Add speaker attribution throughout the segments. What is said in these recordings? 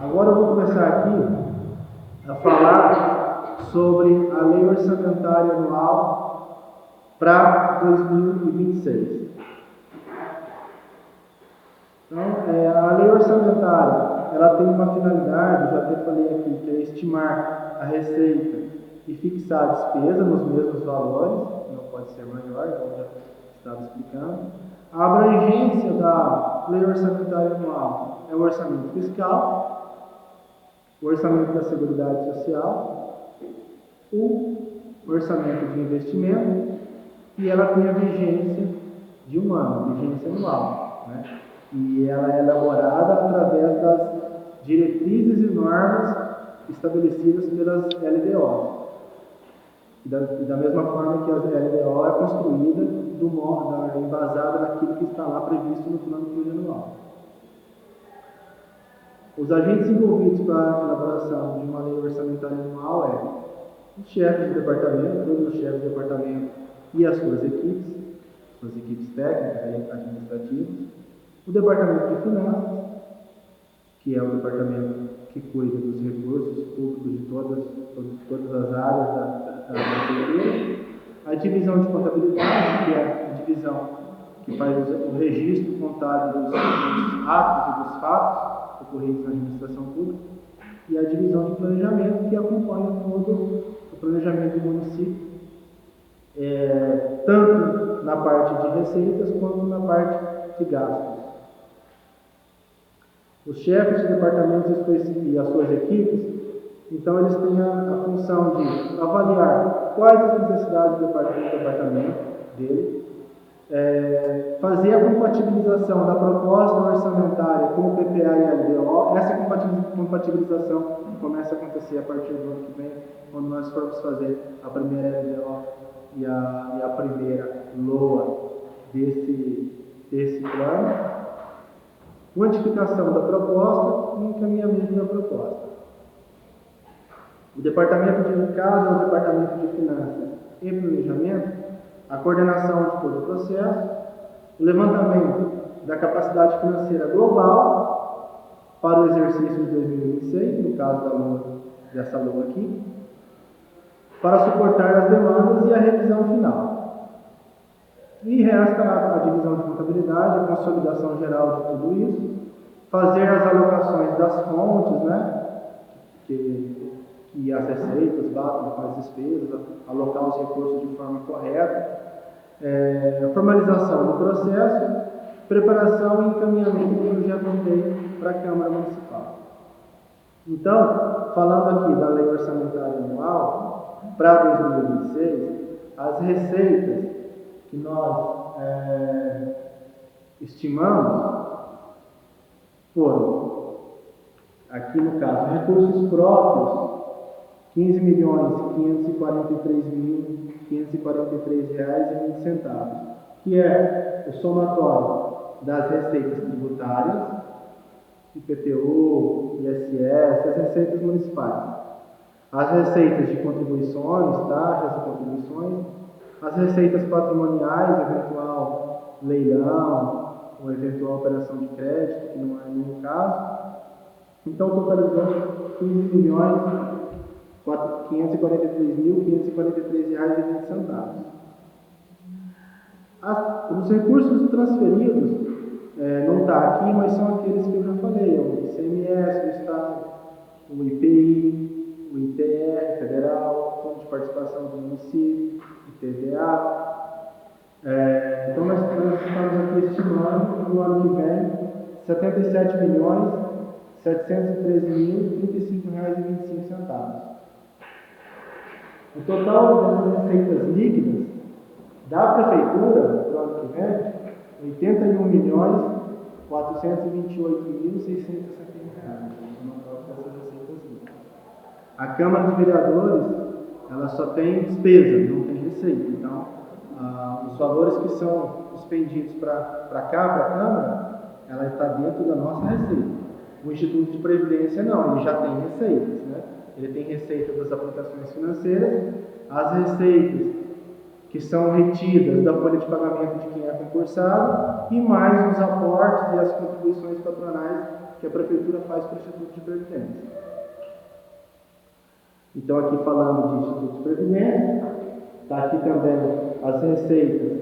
Speaker 1: Agora eu vou começar aqui a falar sobre a Lei Orçamentária Anual para 2026. Então, a Lei Orçamentária, ela tem uma finalidade, já até falei aqui, que é estimar a receita e fixar a despesa nos mesmos valores, não pode ser maior, como já estava explicando. A abrangência da Lei Orçamentária Anual é o orçamento fiscal, o orçamento da Seguridade Social, o orçamento de investimento, e ela tem a vigência de um ano, vigência anual, né? E ela é elaborada através das diretrizes e normas estabelecidas pelas LDO. E da mesma forma que a LDO é construída embasada naquilo que está lá previsto no plano plurianual. Os agentes envolvidos para a elaboração de uma lei orçamentária anual é os chefes de departamento, todos os chefes de departamento e as suas equipes técnicas e administrativas, o departamento de finanças, que é o departamento que cuida dos recursos públicos de todas as áreas da prefeitura, a divisão de contabilidade, que é a divisão que faz o registro contábil dos atos e dos fatos ocorridos na administração pública, e a divisão de planejamento, que acompanha todo o planejamento do município, tanto na parte de receitas quanto na parte de gastos. Os chefes de departamentos e as suas equipes, então eles têm a função de avaliar quais as necessidades do departamento dele, fazer a compatibilização da proposta orçamentária com o PPA e a LDO. Essa compatibilização começa a acontecer a partir do ano que vem, quando nós formos fazer a primeira LDO e a primeira LOA desse plano. Quantificação da proposta e encaminhamento da proposta. O departamento de casa, o departamento de finanças e planejamento, a coordenação de todo o processo, o levantamento da capacidade financeira global para o exercício de 2026, no caso dessa LOA aqui, para suportar as demandas e a revisão final. E resta a divisão de contabilidade, a consolidação geral de tudo isso, fazer as alocações das fontes, né, que as receitas batam com as despesas, alocar os recursos de forma correta, formalização do processo, preparação e encaminhamento do projeto de lei para a Câmara Municipal. Então, falando aqui da Lei Orçamentária Anual para 2026, as receitas que nós estimamos foram, aqui no caso, recursos próprios, R$ 15.543.543,20, que é o somatório das receitas tributárias, IPTU, ISS, as receitas municipais, as receitas de contribuições, taxas e contribuições, as receitas patrimoniais, eventual leilão, ou eventual operação de crédito, que não é nenhum caso. Então, totalizando R$ 15.543.543,20. Os recursos transferidos, não está aqui, mas são aqueles que eu já falei, o ICMS do Estado, o IPI, o ITR federal, Fundo de Participação do Município, IPVA. Então nós estamos aqui estimando no ano que vem R$ 77.713.035,25. O total das receitas líquidas da prefeitura no ano que vem R$ 81.428.671. A Câmara de Vereadores, ela só tem despesa, não tem receita. Então, os valores que são expendidos para cá, para a Câmara, ela está dentro da nossa receita. O Instituto de Previdência não, ele já tem receitas, né? Ele tem receita das aplicações financeiras, as receitas que são retidas da folha de pagamento de quem é concursado, e mais os aportes e as contribuições patronais que a Prefeitura faz para o Instituto de Previdência. Então, aqui falando de Instituto de Previdência, está aqui também as receitas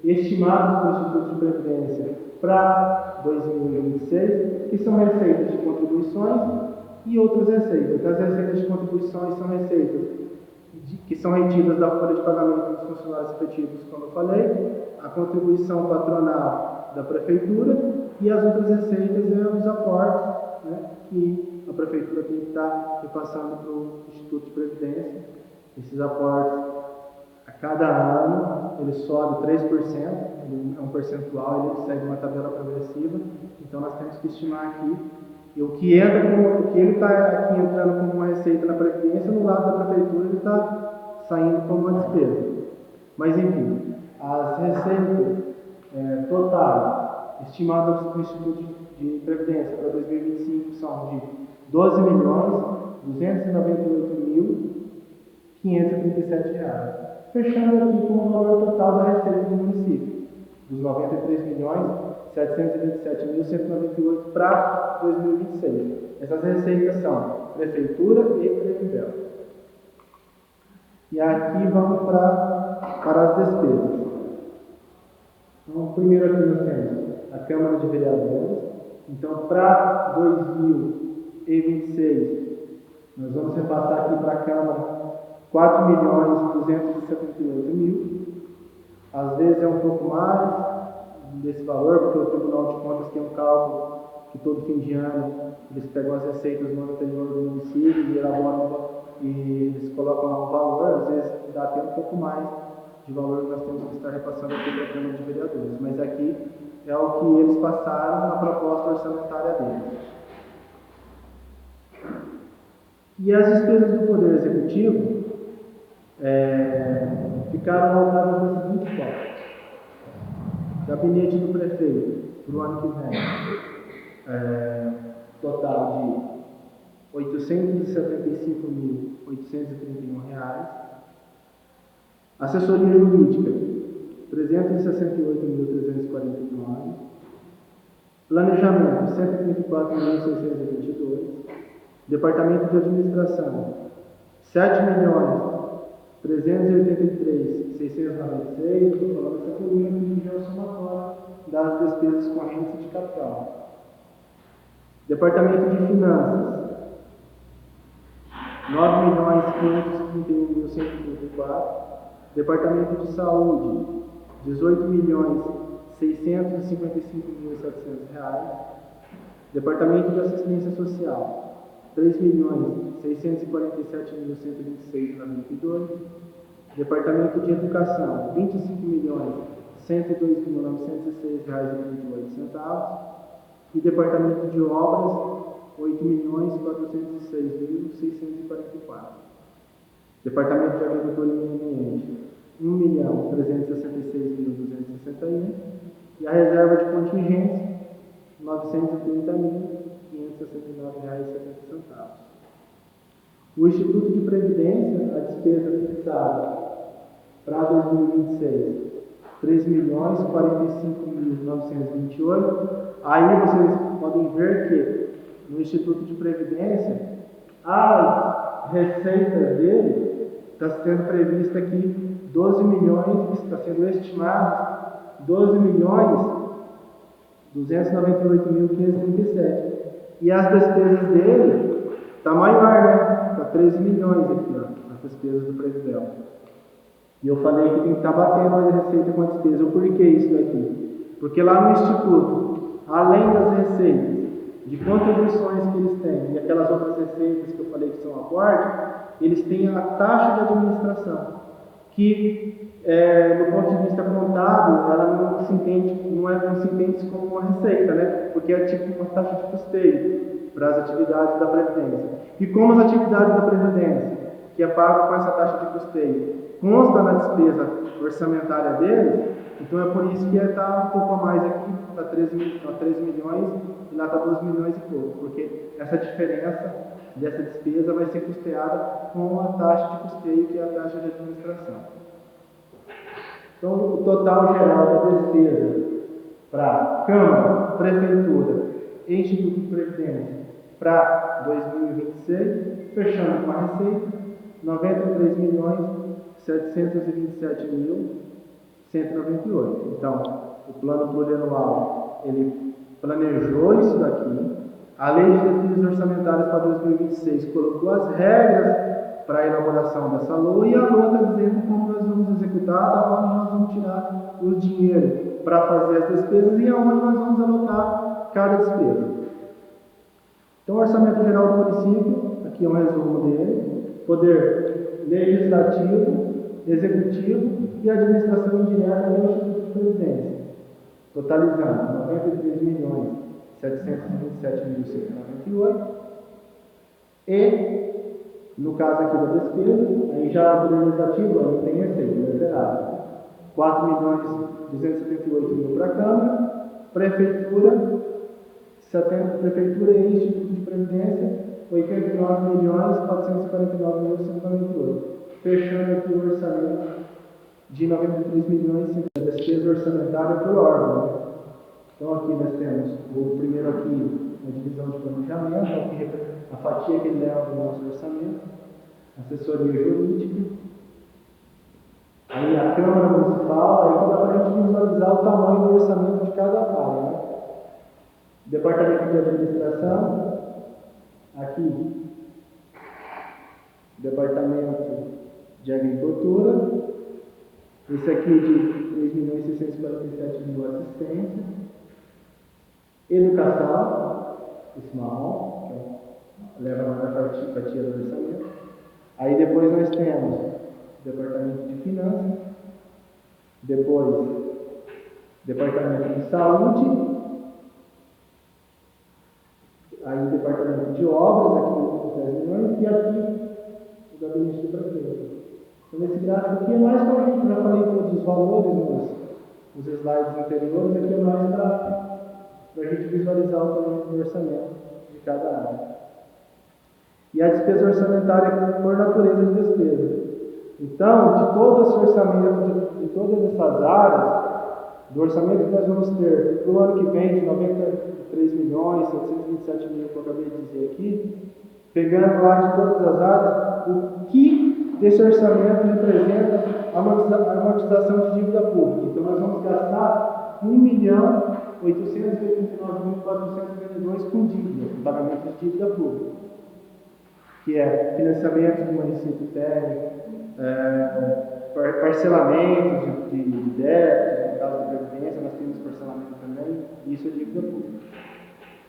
Speaker 1: estimadas para o Instituto de Previdência para 2026, que são receitas de contribuições e outras receitas. As receitas de contribuições são receitas que são retidas da folha de pagamento dos funcionários efetivos, como eu falei, a contribuição patronal da Prefeitura e as outras receitas e os aportes, né, que a Prefeitura tem que estar repassando para o Instituto de Previdência. Esses aportes, a cada ano, ele sobe 3%, é um percentual, ele segue uma tabela progressiva, então nós temos que estimar aqui e o que ele está aqui entrando como uma receita na Previdência, no lado da Prefeitura ele está saindo como uma despesa. Mas enfim, as receitas totais estimadas para o Instituto de Previdência para 2025 são de R$12.298.537, fechando aqui com o valor total da receita do município, dos R$93.727.198 para 2026. Essas receitas são Prefeitura e Previdel. E aqui vamos para as despesas. Então, primeiro aqui nós temos a Câmara de Vereadores. Então, para 2026, nós vamos repassar aqui para a Câmara R$4.278.000. Às vezes é um pouco mais desse valor, porque o Tribunal de Contas tem um cálculo que todo fim de ano eles pegam as receitas no ano anterior do município e elaboram e eles colocam lá um valor, às vezes dá até um pouco mais de valor que nós temos que estar repassando aqui para a Câmara de Vereadores. Mas aqui é o que eles passaram na proposta orçamentária deles. E as despesas do Poder Executivo ficaram voltadas da seguinte forma: Gabinete do Prefeito, para o ano que vem, total de R$875.831. Assessoria Jurídica, R$368.349. Planejamento, R$134.622. Departamento de Administração, R$7.383.696. Estou falando essa coluna que já é o somatório das despesas correntes de capital. Departamento de Finanças, R$9.531.134. Departamento de Saúde, R$18.655.700. Departamento de Assistência Social, R$3.647.126,92. Departamento de Educação, R$25.102.906,28. E Departamento de Obras, R$8.406.644. Departamento de Agricultura e Meio Ambiente, R$1.366.261. E a reserva de contingência, R$930.569,70. O Instituto de Previdência, a despesa fixada para 2026, R$3.045.928. Aí vocês podem ver que no Instituto de Previdência, as receitas dele está sendo prevista aqui 12 milhões, está sendo estimado 12.298.537. E as despesas dele está maior, né? Está 13 milhões aqui, ó, as despesas do Previdel. E eu falei que tem que estar batendo a receita com a despesa. Por que isso daqui? Porque lá no Instituto, além das receitas de contribuições que eles têm e aquelas outras receitas que eu falei que são aporte, eles têm a taxa de administração, que do ponto de vista contábil, ela não se entende como uma receita, né? Porque é tipo uma taxa de custeio para as atividades da Previdência. E como as atividades da Previdência, que é pago com essa taxa de custeio, consta na despesa orçamentária deles, então é por isso que está um pouco a mais aqui, está 13 milhões e lá está 12 milhões e pouco, porque essa diferença dessa despesa vai ser custeada com a taxa de custeio, que é a taxa de administração. Então, o total geral da despesa para Câmara, Prefeitura e Instituto de Previdência para 2026, fechando com a receita R$ 93.727.198. Então, o plano plurianual, ele planejou isso daqui. A lei de diretrizes orçamentárias para 2026 colocou as regras para a elaboração dessa LOA, e a LOA está dizendo como nós vamos executar, da onde nós vamos tirar o dinheiro para fazer as despesas e aonde nós vamos alocar cada despesa. Então, o Orçamento Geral do Município, aqui é um resumo dele: poder legislativo, executivo e administração indireta do Instituto de Previdência, totalizando R$ 93.727.198. E, no caso aqui da despesa, aí já o legislativo não tem receita, é zerado. R$ 4.278.000 para a Câmara, Prefeitura e Instituto de Previdência, R$ 89.449.198. Fechando aqui o orçamento de R$ 93 milhões de despesa orçamentária por órgão. Então aqui nós temos o primeiro aqui, a divisão de planejamento, a fatia que ele leva do nosso orçamento, assessoria jurídica, aí a Câmara Municipal, aí dá para a gente visualizar o tamanho do orçamento de cada área, né? Departamento de Administração, aqui, Departamento de Agricultura, esse aqui de 3.647.000 assistência, Educação, esse marrom, que leva a maior fatia do orçamento. Aí depois nós temos Departamento de Finanças, depois Departamento de Saúde, aí Departamento de Obras, aqui os 10 milhões, e aqui o Gabinete do Prefeito. Então esse gráfico aqui é mais para a gente, já falei todos os valores nos slides anteriores, aqui é mais para a gente visualizar o tamanho do orçamento de cada área. E a despesa orçamentária por natureza de despesa. Então, de todo esse orçamento, de todas essas áreas, do orçamento que nós vamos ter para o ano que vem, de 93.727.000, que eu acabei de dizer aqui, pegando lá de todas as áreas, o que desse orçamento representa a amortização de dívida pública. Então, nós vamos gastar R$ 1.889.422 com dívida, com pagamento de dívida pública, que é financiamento que o município tem, parcelamentos de débitos, no caso da Previdência, nós temos parcelamento também, e isso é dívida pública.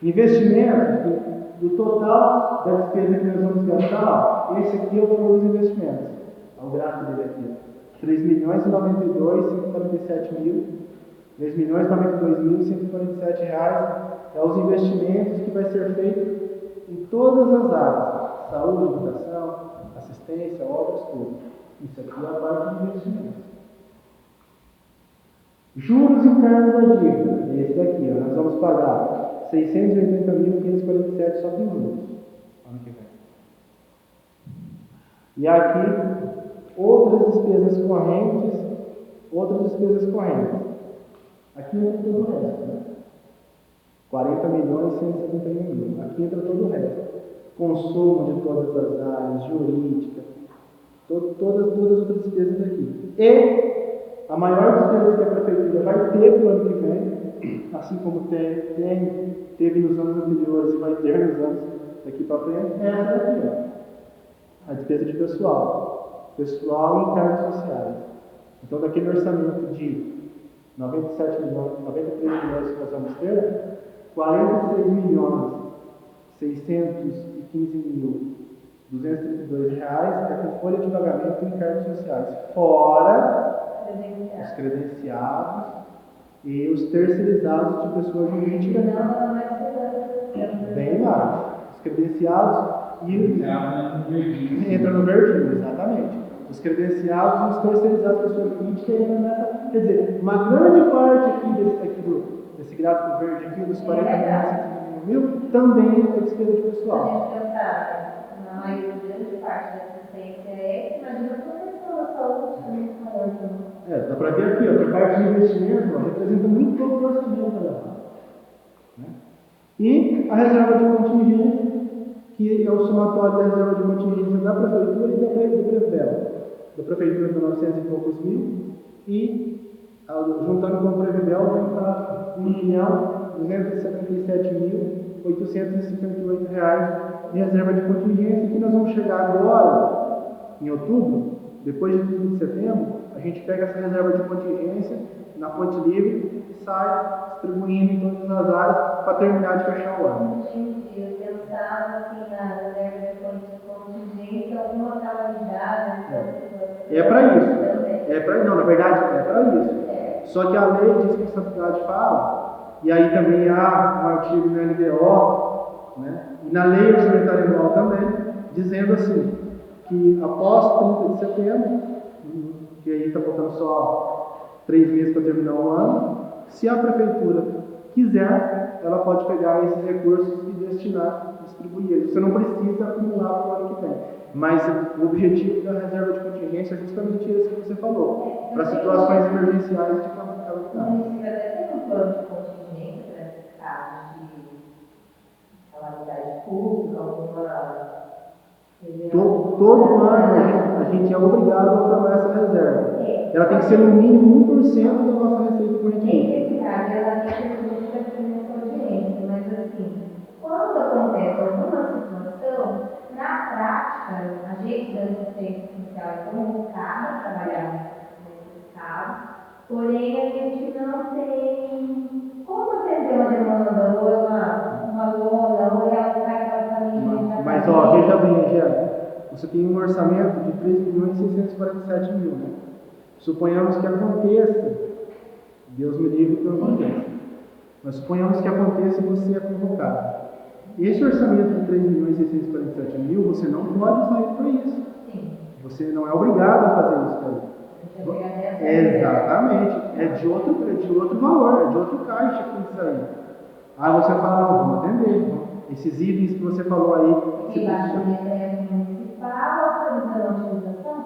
Speaker 1: Investimentos, do total da despesa que nós vamos gastar, esse aqui é o valor dos investimentos. Olha o gráfico dele aqui. R$ 3.092.147.147 é os investimentos que vai ser feito em todas as áreas: saúde, educação, assistência, obras, tudo. Isso aqui é a parte de investimentos. Juros internos da dívida, esse daqui, ó, nós vamos pagar R$ 680.547 só com juros ano que vem. E aqui, outras despesas correntes. Aqui entra todo o resto, né? 40.171.000. Aqui entra todo o resto. Consumo de todas as áreas, jurídica, todas as outras despesas aqui. E a maior despesa que a Prefeitura vai ter para o ano que vem, assim como teve nos anos anteriores e vai ter nos anos daqui para frente, é essa daqui, ó. A despesa de pessoal e encargos sociais. Então, daquele orçamento de 93 milhões que nós vamos ter, 46.615.232 reais é com folha de pagamento e encargos sociais, fora os credenciados e os terceirizados de pessoa jurídica. Bem mais. Os credenciados e entra no verdinho, exatamente. Os credenciados e os terceirizados de pessoa jurídica entram nessa. Quer dizer, uma grande parte aqui desse gráfico verde aqui, dos 40.151.000, também é despesa de pessoal.
Speaker 2: Na maioria, grande parte da assistência é, imagina toda a saúde muito maior também.
Speaker 1: Dá para ver aqui, ó, que a parte de investimento representa muito pouco do orçamento, né? E E a reserva de contingência, que é o somatório da reserva de contingência da Prefeitura e da Prevel. Da Prefeitura para 900 e poucos mil, e juntando com o Prevel vai para R$ 1.277.858 de reserva de contingência, que nós vamos chegar agora, em outubro, depois de 30 de setembro, a gente pega essa reserva de contingência na fonte livre e sai distribuindo em todas as áreas para terminar de fechar o ano.
Speaker 2: Entendi. Eu pensava assim na reserva de contingência, alguma calamidade.
Speaker 1: É para isso. Não, na verdade é para isso. Só que a lei de responsabilidade fala, e aí também há um artigo na LDO, né, e na lei orçamentária anual também, dizendo assim, que após 30 de setembro, que aí está faltando só 3 meses para terminar o ano, se a Prefeitura quiser, ela pode pegar esses recursos e destinar, distribuir eles. Você não precisa acumular para o ano que vem. Mas o objetivo da reserva de contingência é justamente esse que você falou, para situações emergenciais de calamidade.
Speaker 2: O município até tem um plano de contingência para esses casos de calamidade pública, alguma.
Speaker 1: Todo ano a gente é obrigado a formar essa reserva. Ela tem que ser no mínimo 1% da nossa receita corrente.
Speaker 2: Nesse caso, ela tem que ser contingência, mas assim, quando acontece alguma situação, na prática, a gente da assistência social é convocada a trabalhar nesses casos, porém a gente não tem como atender uma demanda, ou é uma lona, ou é aquela família.
Speaker 1: Mas ó, veja bem, Angélica, você tem um orçamento de 3.647.000, né? Suponhamos que aconteça, Deus me livre que não aconteça, mas suponhamos que aconteça e você é convocado. Esse orçamento de 3.647.000, você não pode sair para isso.
Speaker 2: Sim.
Speaker 1: Você não é obrigado a fazer isso aí. Exatamente. É de outro valor, é de outro caixa que tem que sair. Aí você fala, não, vamos atender. Esses itens que você falou aí.
Speaker 2: E lá no municipal, autorizando a utilização,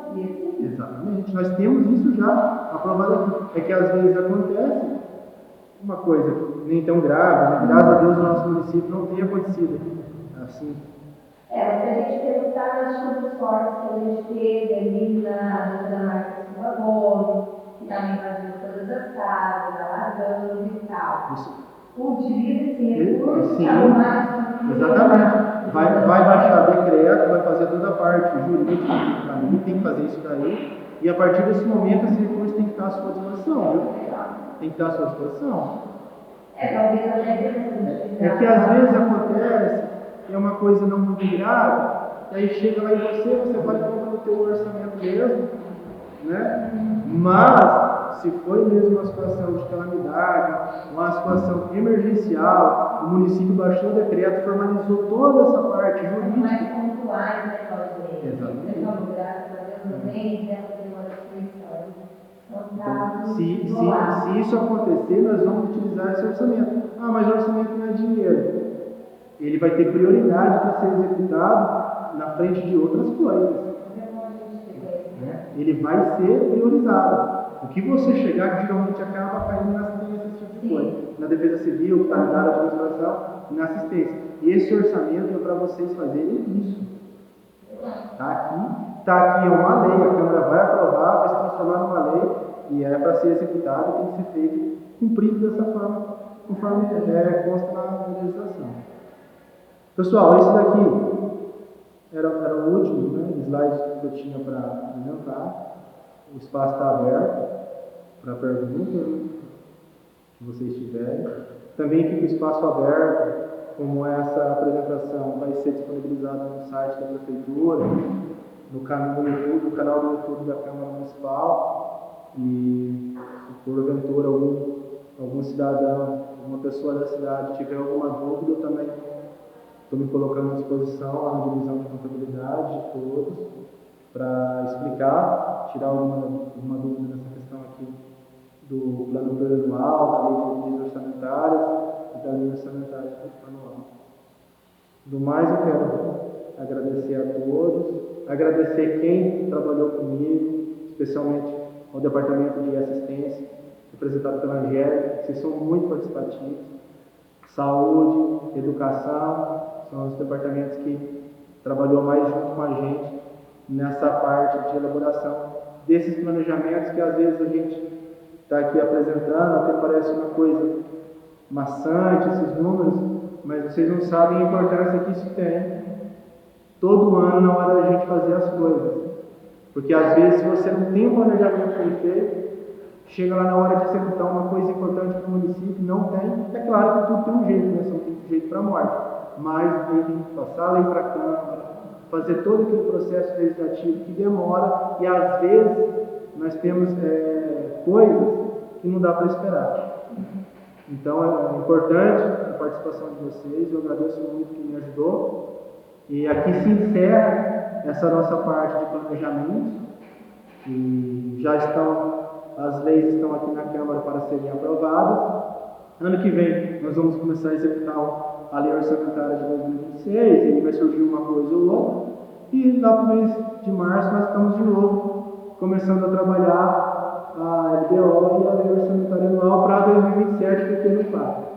Speaker 1: exatamente. Nós temos isso já aprovado aqui. É que às vezes acontece uma coisa nem tão grave, né? Graças a Deus o nosso município não tem acontecido assim.
Speaker 2: Mas se a gente pensar nas chuvas fortes que a gente teve ali na Marca Silva Gomes, que também invadiu todas as casas, alagando e tal. Utiliza esse recurso para mais.
Speaker 1: Exatamente. Vai baixar decreto, vai fazer toda a parte jurídica, tem que fazer isso daí, e a partir desse momento esse recurso tem que estar à sua disposição, viu? Tem que estar à sua disposição.
Speaker 2: Talvez até
Speaker 1: é que às vezes acontece, é uma coisa não muito grave, e aí chega lá em você vai comprar o teu orçamento mesmo, né? Mas se foi mesmo uma situação de calamidade, uma situação emergencial, o município baixou o decreto, formalizou toda essa parte jurídica.
Speaker 2: Mais pontuais, né, Claudinei?
Speaker 1: Exatamente.
Speaker 2: Graças a Deus também, dessa demora
Speaker 1: se isso acontecer, nós vamos utilizar esse orçamento. Ah, mas o orçamento não é dinheiro. Ele vai ter prioridade para ser executado na frente de outras coisas. Ele vai ser priorizado. O que você chegar, geralmente acaba caindo na assistência, esse tipo de coisa. Na defesa civil, que está na área de administração, na assistência. E esse orçamento é para vocês fazerem isso. Está aqui uma lei, a Câmara vai aprovar, vai se transformar numa lei, e é para ser executado, tem que ser feito, cumprido dessa forma, conforme consta na legislação. Pessoal, esse daqui era o último, né, slide que eu tinha para apresentar. O espaço está aberto para perguntas que vocês tiverem. Também fica o espaço aberto, como essa apresentação vai ser disponibilizada no site da Prefeitura, no canal do YouTube da Câmara Municipal. E se porventura algum cidadão, alguma pessoa da cidade tiver alguma dúvida, eu também estou me colocando à disposição lá na divisão de contabilidade de todos, para explicar, tirar alguma dúvida nessa questão aqui do plano plurianual, da lei de diretrizes orçamentárias e da lei orçamentária anual. Do mais, eu quero agradecer a todos, agradecer quem trabalhou comigo, especialmente ao Departamento de Assistência, representado pela Angélica, vocês são muito participativos, saúde, educação, são os departamentos que trabalhou mais junto com a gente nessa parte de elaboração desses planejamentos que às vezes a gente está aqui apresentando, até parece uma coisa maçante, esses números, mas vocês não sabem a importância que isso tem todo ano na hora da gente fazer as coisas. Porque às vezes, se você não tem um planejamento bem feito, chega lá na hora de executar uma coisa importante para o município, não tem. É claro que tudo tem um jeito, né? Só tem um jeito para a morte. Mas tem que passar a lei para a Câmara, fazer todo aquele processo legislativo que demora e às vezes nós temos coisas que não dá para esperar. Então é importante a participação de vocês, eu agradeço muito quem me ajudou. E aqui se encerra essa nossa parte de planejamento. E já as leis estão aqui na Câmara para serem aprovadas. Ano que vem nós vamos começar a executar a lei orçamentária de 2026, e vai surgir uma coisa ou outra. E lá para o mês de março nós estamos de novo começando a trabalhar a LDO e a lei orçamentária anual para 2027, porque não para.